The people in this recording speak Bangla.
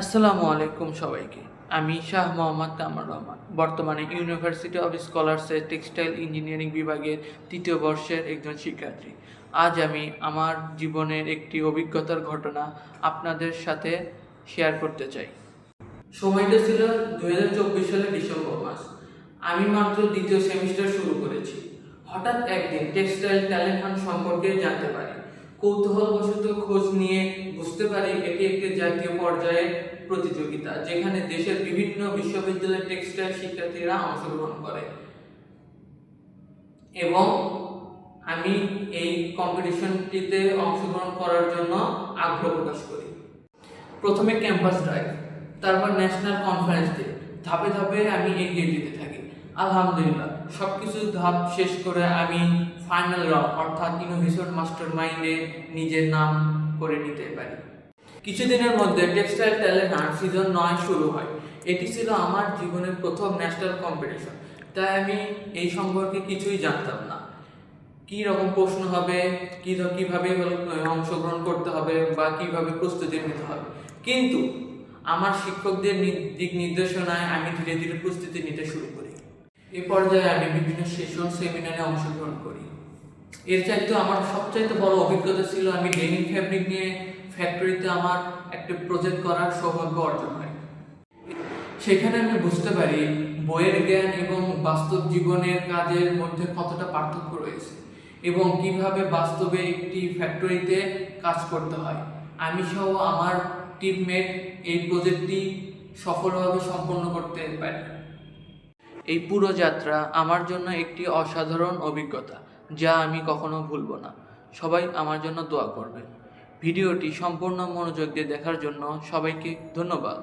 আসসালামু আলাইকুম সবাইকে। আমি শাহ মোহাম্মদ কামরুর রহমান, বর্তমানে ইউনিভার্সিটি অব স্কলার্সের টেক্সটাইল ইঞ্জিনিয়ারিং বিভাগের ৩য় বর্ষের একজন শিক্ষার্থী। আজ আমি আমার জীবনের একটি অভিজ্ঞতার ঘটনা আপনাদের সাথে শেয়ার করতে চাই। সময়টা ছিল 2024 সালের ডিসেম্বর মাস। আমি মাত্র দ্বিতীয় সেমিস্টার শুরু করেছি। হঠাৎ একদিন টেক্সটাইল ট্যালেন্ট হান্ট সম্পর্কে জানতে পারি। কৌতূহলবশত খোঁজ নিয়ে বুঝতে পারি এটি একটি জাতীয় পর্যায়ের প্রতিযোগিতা, যেখানে দেশের বিভিন্ন বিশ্ববিদ্যালয়ের টেক্সটাইল শিক্ষার্থীরা অংশগ্রহণ করে এবং আমি এই কম্পিটিশনটিতে অংশগ্রহণ করার জন্য আগ্রহ প্রকাশ করি। প্রথমে ক্যাম্পাস ড্রাইভ, তারপর ন্যাশনাল কনফারেন্স ডে, ধাপে ধাপে আমি এগিয়ে যেতে থাকি। আলহামদুলিল্লাহ, সবকিছু ধাপ শেষ করে আমি ফাইনাল রাউন্ড অর্থাৎ ইনোভেশন মাস্টার মাইন্ডে নিজের নাম করে নিতে পারি। কিছুদিনের মধ্যে টেক্সটাইল ট্যালেন্ট হান্ট সিজন 9 শুরু হয়। এটি ছিল আমার জীবনের প্রথম ন্যাশনাল কম্পিটিশন, তাই আমি এই সম্পর্কে কিছুই জানতাম না। কি রকম প্রশ্ন হবে, কিভাবে অংশগ্রহণ করতে হবে বা কিভাবে প্রস্তুতি নিতে হবে, কিন্তু আমার শিক্ষকদের দিক নির্দেশনায় আমি ধীরে ধীরে প্রস্তুতি নিতে শুরু করি। এই পর্যায়ে আমি বিভিন্ন সেশন সেমিনারে অংশগ্রহণ করি। এর চাইতে আমার সবচাইতে বড় অভিজ্ঞতা ছিল আমি ডেনিম ফ্যাব্রিক নিয়ে ফ্যাক্টরিতে আমার একটা প্রজেক্ট করার সৌভাগ্য অর্জন হয়। সেখানে আমি বুঝতে পারি বইয়ের জ্ঞান এবং বাস্তব জীবনের কাজের মধ্যে কতটা পার্থক্য রয়েছে এবং কিভাবে বাস্তবে একটি ফ্যাক্টরিতে কাজ করতে হয়। আমি সহ আমার টিমমেট এই প্রজেক্টটি সফলভাবে সম্পন্ন করতে পারি। এই পুরো যাত্রা আমার জন্য একটি অসাধারণ অভিজ্ঞতা, যা আমি কখনো ভুলব না। সবাই আমার জন্য দোয়া করবেন। ভিডিওটি সম্পূর্ণ মনোযোগ দিয়ে দেখার জন্য সবাইকে ধন্যবাদ।